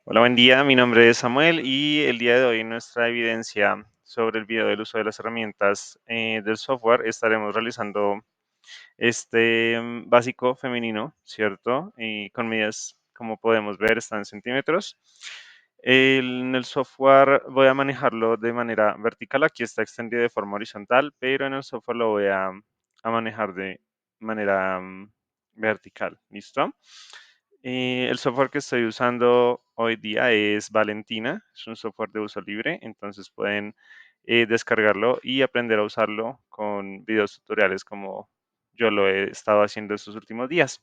Hola, buen día. Mi nombre es Samuel y el día de hoy en nuestra evidencia sobre el video del uso de las herramientas del software estaremos realizando este básico femenino, ¿cierto? Y con medidas, como podemos ver, están en centímetros. En el software voy a manejarlo de manera vertical. Aquí está extendido de forma horizontal, pero en el software lo voy a manejar de manera vertical. ¿Listo? El software que estoy usando hoy día es Valentina, es un software de uso libre, entonces pueden descargarlo y aprender a usarlo con videos tutoriales como yo lo he estado haciendo estos últimos días.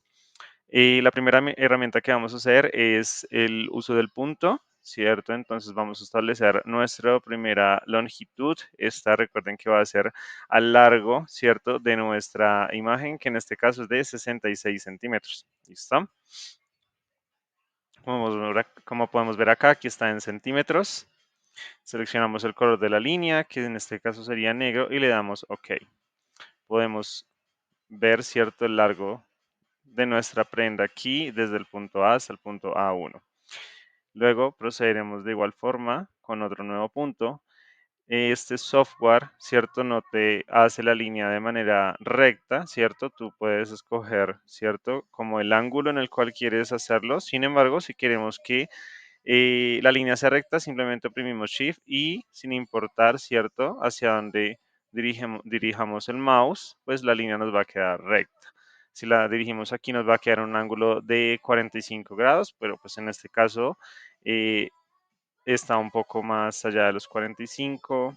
La primera herramienta que vamos a hacer es el uso del punto, ¿cierto? Entonces vamos a establecer nuestra primera longitud. Esta recuerden que va a ser al largo, ¿cierto? De nuestra imagen, que en este caso es de 66 centímetros. ¿Listo? Como podemos ver acá, aquí está en centímetros. Seleccionamos el color de la línea, que en este caso sería negro, y le damos OK. Podemos ver, ¿cierto?, el largo de nuestra prenda aquí, desde el punto A hasta el punto A1. Luego procederemos de igual forma con otro nuevo punto. Este software, ¿cierto? No te hace la línea de manera recta, ¿cierto? Tú puedes escoger, ¿cierto? Como el ángulo en el cual quieres hacerlo. Sin embargo, si queremos que la línea sea recta, simplemente oprimimos Shift y sin importar, ¿cierto?, hacia dónde dirijamos el mouse, pues la línea nos va a quedar recta. Si la dirigimos aquí nos va a quedar un ángulo de 45 grados, pero pues en este caso eh, está un poco más allá de los 45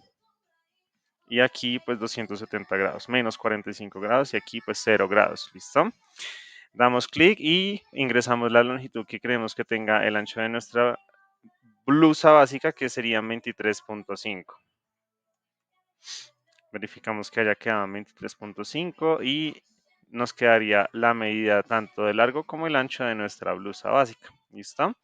y aquí pues 270 grados, menos 45 grados y aquí pues 0 grados, ¿listo? Damos clic y ingresamos la longitud que queremos que tenga el ancho de nuestra blusa básica, que serían 23.5. Verificamos que haya quedado en 23.5 y nos quedaría la medida tanto de largo como el ancho de nuestra blusa básica. ¿Listo?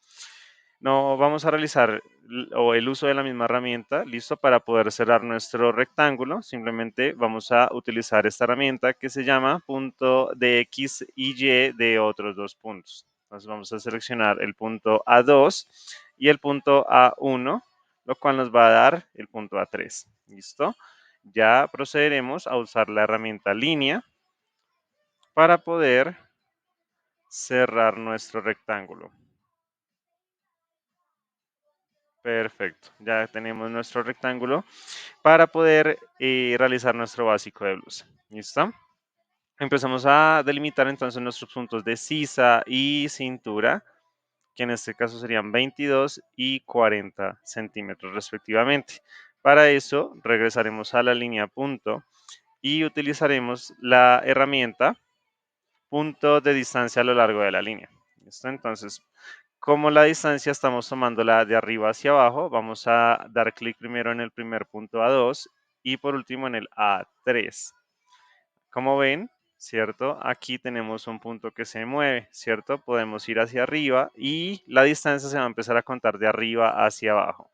No vamos a realizar el uso de la misma herramienta, listo, para poder cerrar nuestro rectángulo. Simplemente vamos a utilizar esta herramienta que se llama punto de X y Y de otros dos puntos. Entonces vamos a seleccionar el punto A2 y el punto A1, lo cual nos va a dar el punto A3. ¿Listo? Ya procederemos a usar la herramienta línea para poder cerrar nuestro rectángulo. Perfecto, ya tenemos nuestro rectángulo para poder realizar nuestro básico de blusa. ¿Listo? Empezamos a delimitar entonces nuestros puntos de sisa y cintura, que en este caso serían 22 y 40 centímetros respectivamente. Para eso regresaremos a la línea punto y utilizaremos la herramienta punto de distancia a lo largo de la línea. ¿Listo? Entonces, como la distancia estamos tomándola de arriba hacia abajo, vamos a dar clic primero en el primer punto A2 y por último en el A3. Como ven, ¿cierto? Aquí tenemos un punto que se mueve, ¿cierto? Podemos ir hacia arriba y la distancia se va a empezar a contar de arriba hacia abajo.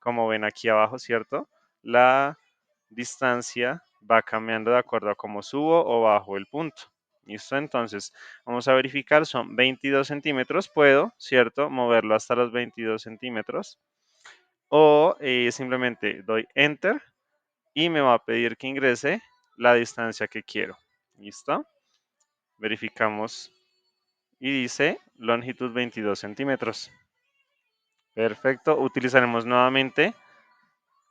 Como ven aquí abajo, ¿cierto? La distancia va cambiando de acuerdo a cómo subo o bajo el punto. ¿Listo? Entonces, vamos a verificar, son 22 centímetros. Puedo, ¿cierto?, moverlo hasta los 22 centímetros. O simplemente doy Enter y me va a pedir que ingrese la distancia que quiero. ¿Listo? Verificamos y dice longitud 22 centímetros. Perfecto. Utilizaremos nuevamente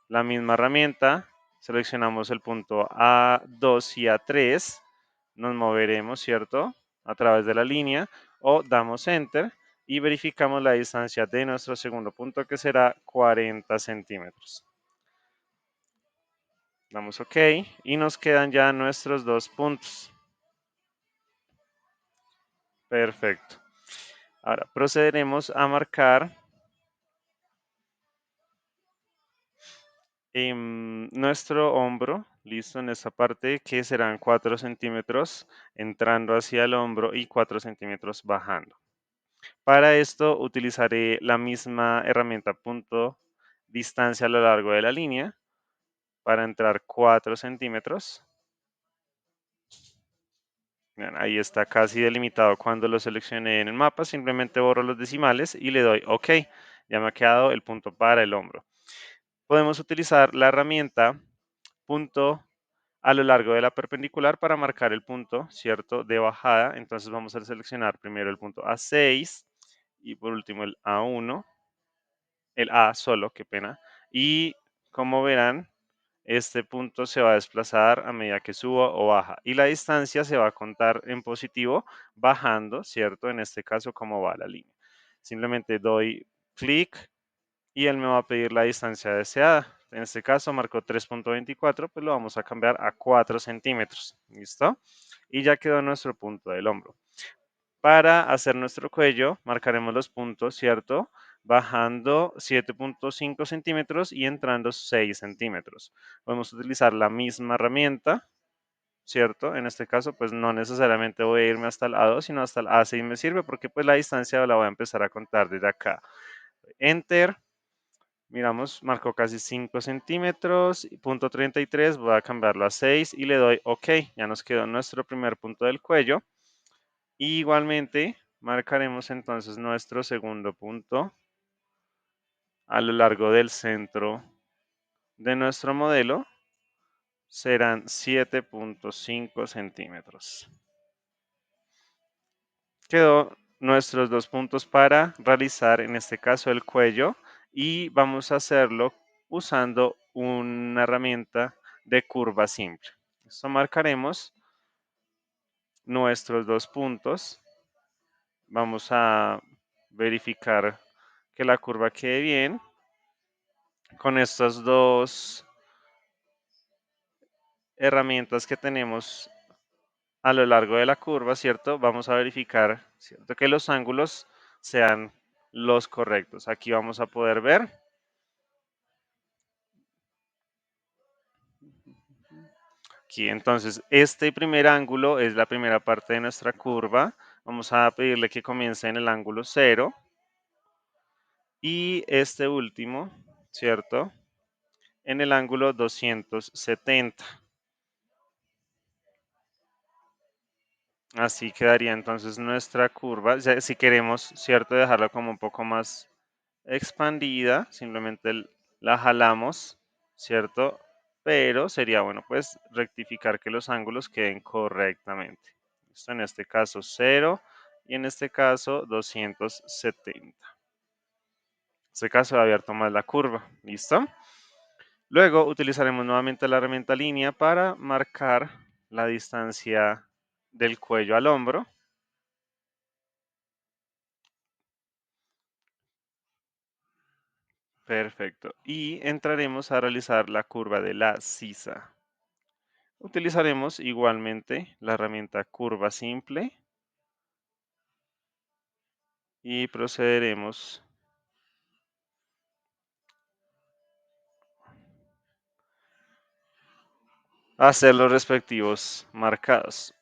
la misma herramienta. Seleccionamos el punto A2 y A3. Nos moveremos, ¿cierto?, a través de la línea o damos Enter y verificamos la distancia de nuestro segundo punto, que será 40 centímetros. Damos OK y nos quedan ya nuestros dos puntos. Perfecto. Ahora procederemos a marcar nuestro hombro, listo, en esta parte que serán 4 centímetros entrando hacia el hombro y 4 centímetros bajando. Para esto utilizaré la misma herramienta punto distancia a lo largo de la línea para entrar 4 centímetros Vean, ahí está casi delimitado cuando lo seleccioné en el mapa. Simplemente borro los decimales y le doy OK. Ya me ha quedado el punto para el hombro. Podemos utilizar la herramienta punto a lo largo de la perpendicular para marcar el punto, ¿cierto? De bajada. Entonces vamos a seleccionar primero el punto A6 y por último el A1, el A solo, qué pena. Y como verán, este punto se va a desplazar a medida que suba o baja y la distancia se va a contar en positivo bajando, ¿cierto? En este caso, cómo va la línea. Simplemente doy clic y él me va a pedir la distancia deseada. En este caso marcó 3.24, pues lo vamos a cambiar a 4 centímetros. ¿Listo? Y ya quedó nuestro punto del hombro. Para hacer nuestro cuello, marcaremos los puntos, ¿cierto? Bajando 7.5 centímetros y entrando 6 centímetros. Podemos utilizar la misma herramienta, ¿cierto? En este caso, pues no necesariamente voy a irme hasta el A2, sino hasta el A6 me sirve porque pues la distancia la voy a empezar a contar desde acá. Enter. Miramos, marcó casi 5 centímetros, punto 33, voy a cambiarlo a 6 y le doy OK. Ya nos quedó nuestro primer punto del cuello. Y igualmente, marcaremos entonces nuestro segundo punto a lo largo del centro de nuestro modelo. Serán 7.5 centímetros. Quedó nuestros dos puntos para realizar, en este caso, el cuello. Y vamos a hacerlo usando una herramienta de curva simple. Esto marcaremos nuestros dos puntos. Vamos a verificar que la curva quede bien. Con estas dos herramientas que tenemos a lo largo de la curva, ¿cierto? Vamos a verificar, ¿cierto? Que los ángulos sean los correctos. Aquí vamos a poder ver. Aquí, entonces, este primer ángulo es la primera parte de nuestra curva. Vamos a pedirle que comience en el ángulo 0. Y este último, ¿cierto? En el ángulo 270. Así quedaría entonces nuestra curva. Si queremos, ¿cierto? Dejarla como un poco más expandida, simplemente la jalamos, ¿cierto? Pero sería bueno pues rectificar que los ángulos queden correctamente. Esto en este caso 0 y en este caso 270. En este caso he abierto más la curva, ¿listo? Luego utilizaremos nuevamente la herramienta línea para marcar la distancia del cuello al hombro. Perfecto. Y entraremos a realizar la curva de la sisa. Utilizaremos igualmente la herramienta curva simple y procederemos a hacer los respectivos marcados.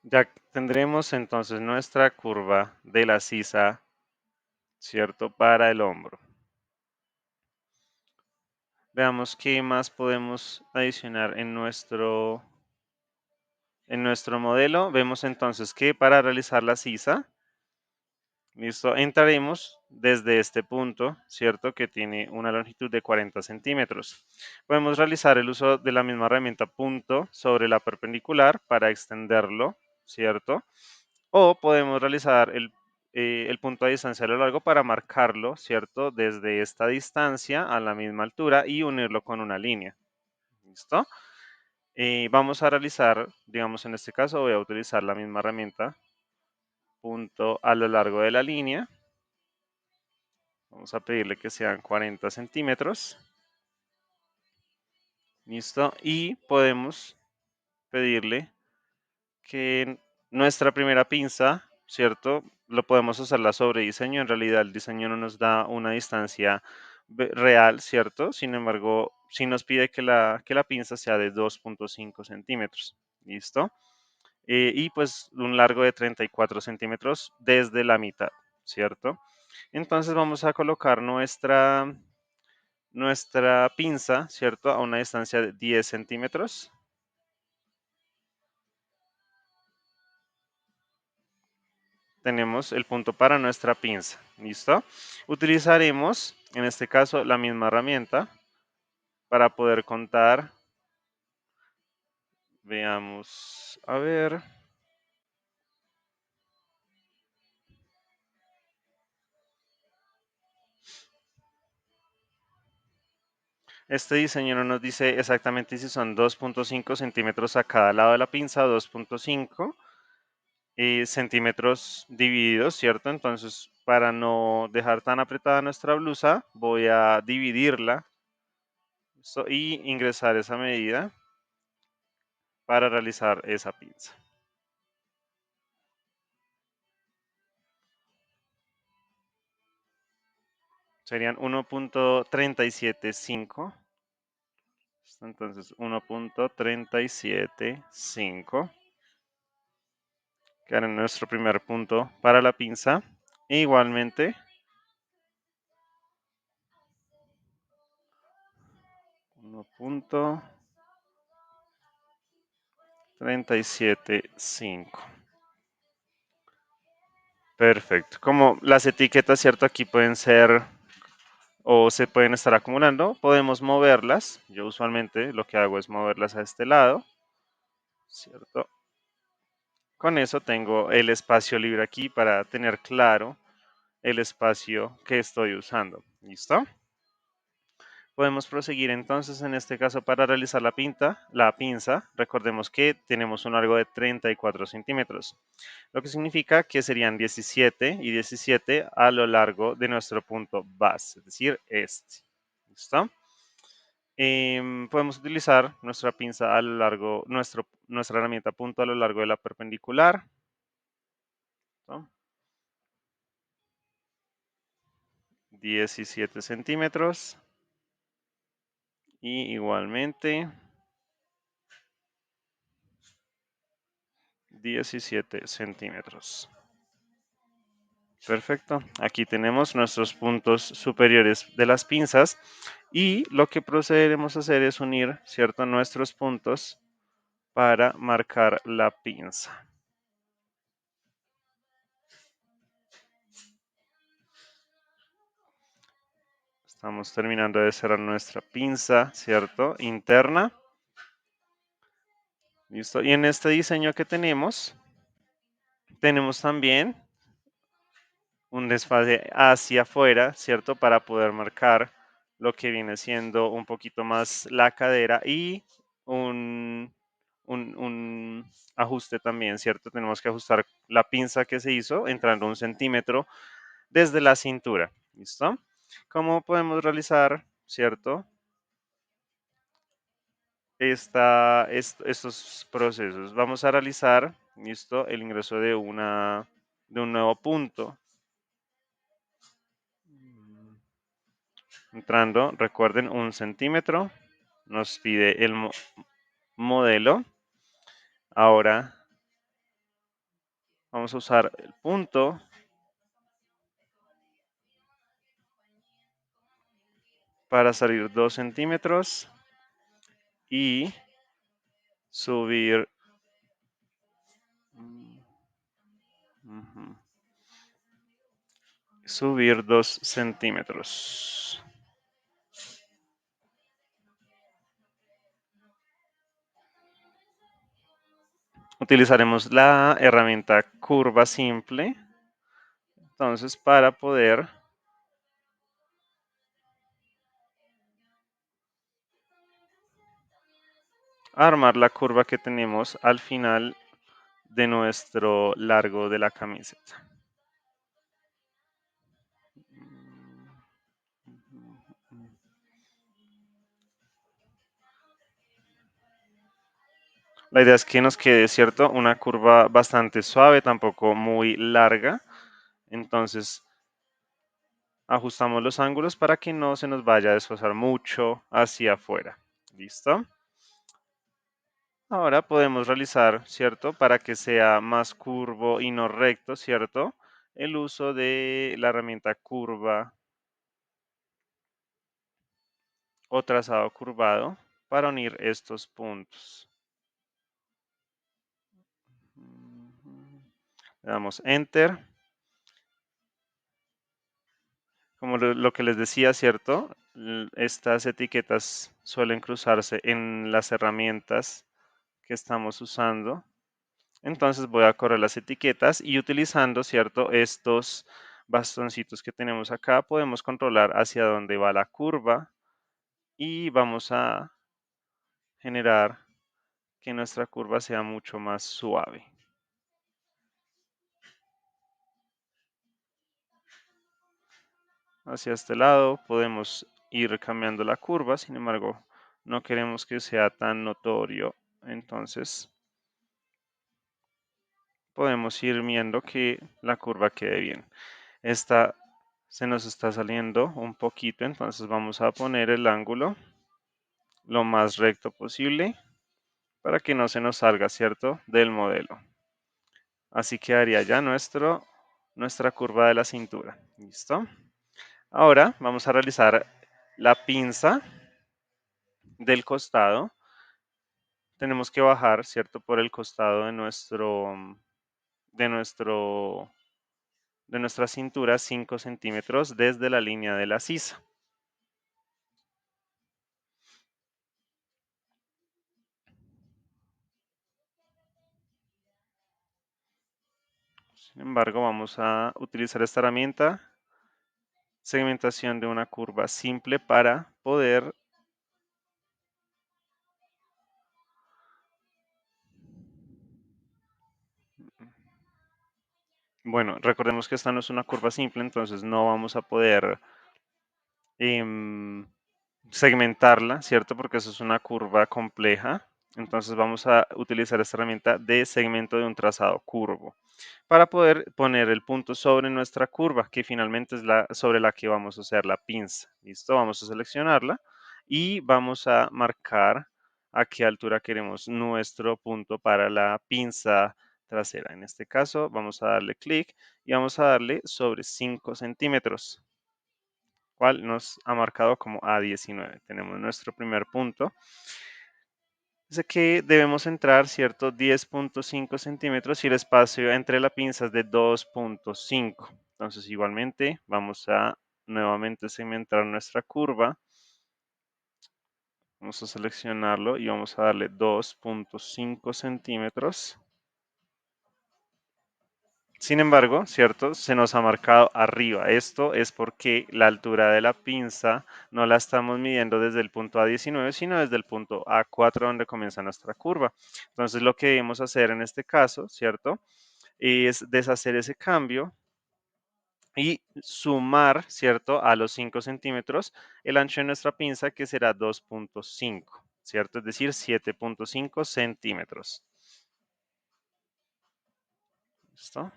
Ya tendremos entonces nuestra curva de la sisa, ¿cierto? Para el hombro. Veamos qué más podemos adicionar en nuestro modelo. Vemos entonces que para realizar la sisa, listo, entraremos desde este punto, ¿cierto? Que tiene una longitud de 40 centímetros. Podemos realizar el uso de la misma herramienta punto sobre la perpendicular para extenderlo, ¿cierto? O podemos realizar el punto a distancia a lo largo para marcarlo, ¿cierto? Desde esta distancia a la misma altura y unirlo con una línea, ¿listo? Vamos a realizar, digamos en este caso voy a utilizar la misma herramienta, punto a lo largo de la línea. Vamos a pedirle que sean 40 centímetros. Listo. Y podemos pedirle que nuestra primera pinza, ¿cierto? Lo podemos usarla sobre diseño. En realidad el diseño no nos da una distancia real, ¿cierto? Sin embargo, sí nos pide que la pinza sea de 2.5 centímetros. ¿Listo? Y pues un largo de 34 centímetros desde la mitad, ¿cierto? Entonces vamos a colocar nuestra pinza, ¿cierto? A una distancia de 10 centímetros. Tenemos el punto para nuestra pinza, ¿listo? Utilizaremos, en este caso, la misma herramienta para poder contar. Veamos, a ver. Este diseño no nos dice exactamente si son 2.5 centímetros a cada lado de la pinza o 2.5 centímetros divididos, ¿cierto? Entonces, para no dejar tan apretada nuestra blusa, voy a dividirla y ingresar esa medida para realizar esa pinza. Serían 1.375. Entonces, 1.375. Quedará en nuestro primer punto para la pinza. E igualmente, 1.375. Perfecto. Como las etiquetas, ¿cierto? Aquí pueden ser o se pueden estar acumulando, podemos moverlas. Yo usualmente lo que hago es moverlas a este lado, ¿cierto? Con eso tengo el espacio libre aquí para tener claro el espacio que estoy usando. ¿Listo? Podemos proseguir entonces en este caso para realizar la pinza. Recordemos que tenemos un largo de 34 centímetros, lo que significa que serían 17 y 17 a lo largo de nuestro punto base, es decir, este. ¿Listo? Podemos utilizar nuestra pinza a lo largo, nuestra herramienta punto a lo largo de la perpendicular. ¿No? 17 centímetros. Y igualmente 17 centímetros. Perfecto. Aquí tenemos nuestros puntos superiores de las pinzas y lo que procederemos a hacer es unir, ¿cierto?, nuestros puntos para marcar la pinza. Estamos terminando de cerrar nuestra pinza, ¿cierto?, interna. Listo. Y en este diseño que tenemos también un desfase hacia afuera, ¿cierto? Para poder marcar lo que viene siendo un poquito más la cadera y un ajuste también, ¿cierto? Tenemos que ajustar la pinza que se hizo entrando 1 centímetro desde la cintura, ¿listo? ¿Cómo podemos realizar, ¿cierto? Estos procesos. Vamos a realizar, ¿listo? El ingreso de un nuevo punto. Entrando, recuerden, 1 centímetro. Nos pide el modelo. Ahora vamos a usar el punto para salir 2 centímetros y subir. Ujú, subir 2 centímetros. Utilizaremos la herramienta curva simple. Entonces, para poder armar la curva que tenemos al final de nuestro largo de la camiseta. La idea es que nos quede, ¿cierto? Una curva bastante suave, tampoco muy larga. Entonces, ajustamos los ángulos para que no se nos vaya a desfasar mucho hacia afuera. ¿Listo? Ahora podemos realizar, ¿cierto? Para que sea más curvo y no recto, ¿cierto? El uso de la herramienta curva o trazado curvado para unir estos puntos. Le damos Enter. Como lo que les decía, ¿cierto? Estas etiquetas suelen cruzarse en las herramientas que estamos usando. Entonces voy a correr las etiquetas y utilizando, ¿cierto? Estos bastoncitos que tenemos acá, podemos controlar hacia dónde va la curva y vamos a generar que nuestra curva sea mucho más suave. Hacia este lado podemos ir cambiando la curva, sin embargo, no queremos que sea tan notorio, entonces podemos ir viendo que la curva quede bien. Esta se nos está saliendo un poquito, entonces vamos a poner el ángulo lo más recto posible para que no se nos salga, ¿cierto?, del modelo. Así quedaría ya nuestra curva de la cintura. ¿Listo? Ahora vamos a realizar la pinza del costado. Tenemos que bajar, ¿cierto?, por el costado de nuestro, de nuestra cintura 5 centímetros desde la línea de la sisa. Sin embargo, vamos a utilizar esta herramienta, segmentación de una curva simple para poder. Bueno, recordemos que esta no es una curva simple, entonces no vamos a poder em, segmentarla, ¿cierto? Porque eso es una curva compleja. Entonces vamos a utilizar esta herramienta de segmento de un trazado curvo para poder poner el punto sobre nuestra curva, que finalmente es la sobre la que vamos a hacer la pinza. ¿Listo? Vamos a seleccionarla y vamos a marcar a qué altura queremos nuestro punto para la pinza trasera. En este caso, vamos a darle clic y vamos a darle sobre 5 centímetros, cual nos ha marcado como A19. Tenemos nuestro primer punto. Dice que debemos entrar, ¿cierto? 10.5 centímetros y el espacio entre la pinza es de 2.5. Entonces, igualmente, vamos a nuevamente segmentar nuestra curva. Vamos a seleccionarlo y vamos a darle 2.5 centímetros. Sin embargo, ¿cierto? Se nos ha marcado arriba. Esto es porque la altura de la pinza no la estamos midiendo desde el punto A19, sino desde el punto A4 donde comienza nuestra curva. Entonces, lo que debemos hacer en este caso, ¿cierto? Es deshacer ese cambio y sumar, ¿cierto? A los 5 centímetros el ancho de nuestra pinza, que será 2.5, ¿cierto? Es decir, 7.5 centímetros. ¿Listo?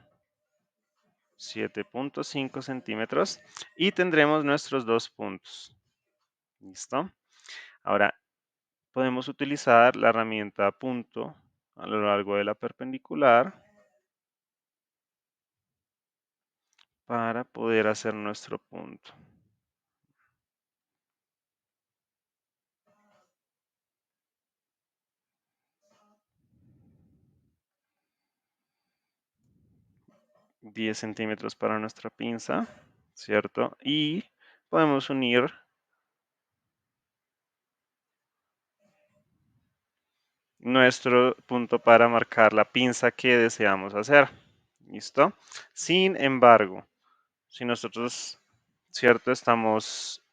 7.5 centímetros y tendremos nuestros dos puntos. ¿Listo? Ahora podemos utilizar la herramienta punto a lo largo de la perpendicular para poder hacer nuestro punto. $10 centímetros para nuestra pinza, ¿cierto? Y podemos unir nuestro punto para marcar la pinza que deseamos hacer. ¿Listo? Sin embargo, si nosotros, ¿cierto? Estamos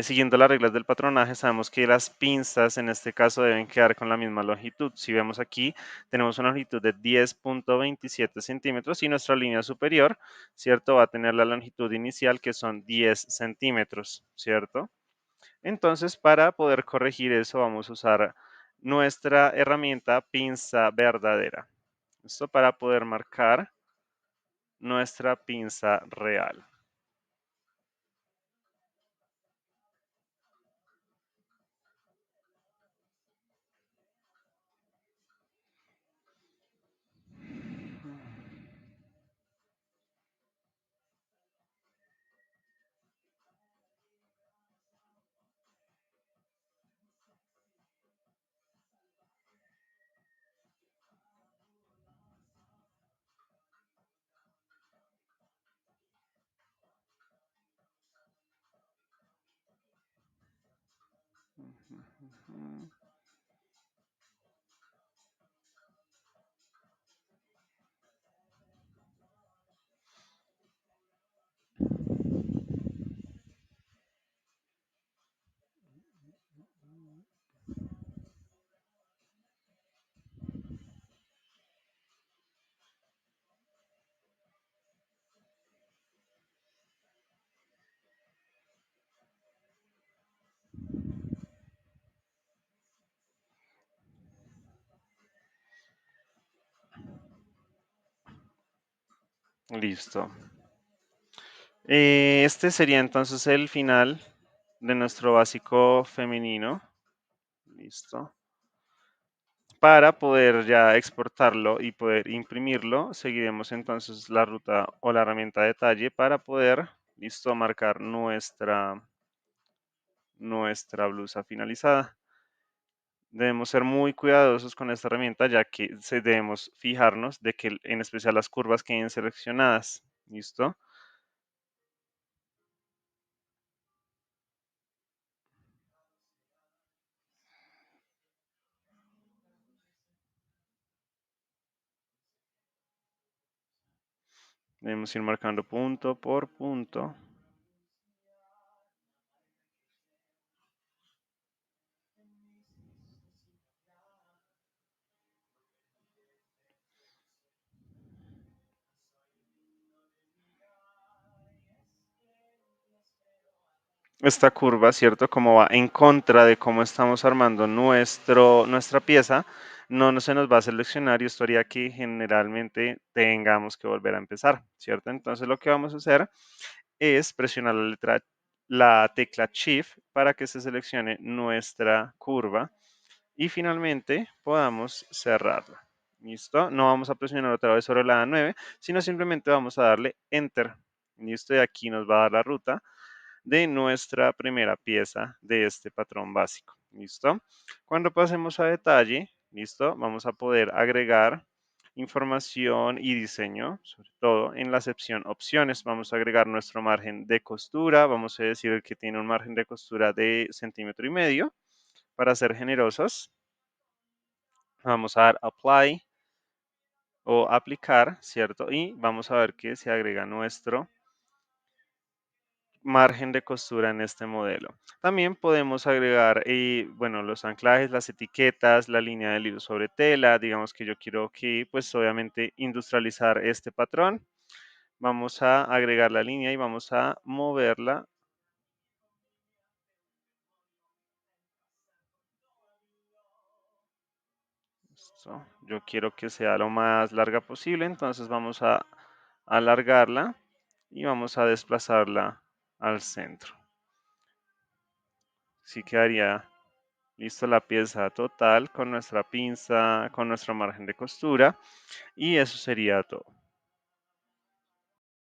siguiendo las reglas del patronaje, sabemos que las pinzas en este caso deben quedar con la misma longitud. Si vemos aquí, tenemos una longitud de 10.27 centímetros y nuestra línea superior, ¿cierto? Va a tener la longitud inicial que son 10 centímetros, ¿cierto? Entonces, para poder corregir eso, vamos a usar nuestra herramienta pinza verdadera. Esto para poder marcar nuestra pinza real. Listo. Este sería entonces el final de nuestro básico femenino. Listo. Para poder ya exportarlo y poder imprimirlo, seguiremos entonces la ruta o la herramienta detalle para poder, listo, marcar nuestra blusa finalizada. Debemos ser muy cuidadosos con esta herramienta ya que debemos fijarnos de que en especial las curvas queden seleccionadas. ¿Listo? Debemos ir marcando punto por punto. Esta curva, ¿cierto? Como va en contra de cómo estamos armando nuestra pieza, no se nos va a seleccionar y esto haría que generalmente tengamos que volver a empezar, ¿cierto? Entonces lo que vamos a hacer es presionar la tecla Shift para que se seleccione nuestra curva y finalmente podamos cerrarla. ¿Listo? No vamos a presionar otra vez sobre la A9, sino simplemente vamos a darle Enter. ¿Listo? Y aquí nos va a dar la ruta de nuestra primera pieza de este patrón básico. ¿Listo? Cuando pasemos a detalle, ¿listo? Vamos a poder agregar información y diseño, sobre todo en la sección opciones. Vamos a agregar nuestro margen de costura. Vamos a decir que tiene un margen de costura de 1,5 cm para ser generosos. Vamos a dar apply o aplicar, ¿cierto? Y vamos a ver que se agrega nuestro margen de costura en este modelo. También podemos agregar, bueno, los anclajes, las etiquetas, la línea del hilo sobre tela. Digamos que yo quiero que, pues obviamente, industrializar este patrón. Vamos a agregar la línea y vamos a moverla. Listo. Yo quiero que sea lo más larga posible, entonces vamos a alargarla y vamos a desplazarla al centro. Así quedaría listo la pieza total con nuestra pinza, con nuestro margen de costura y eso sería todo.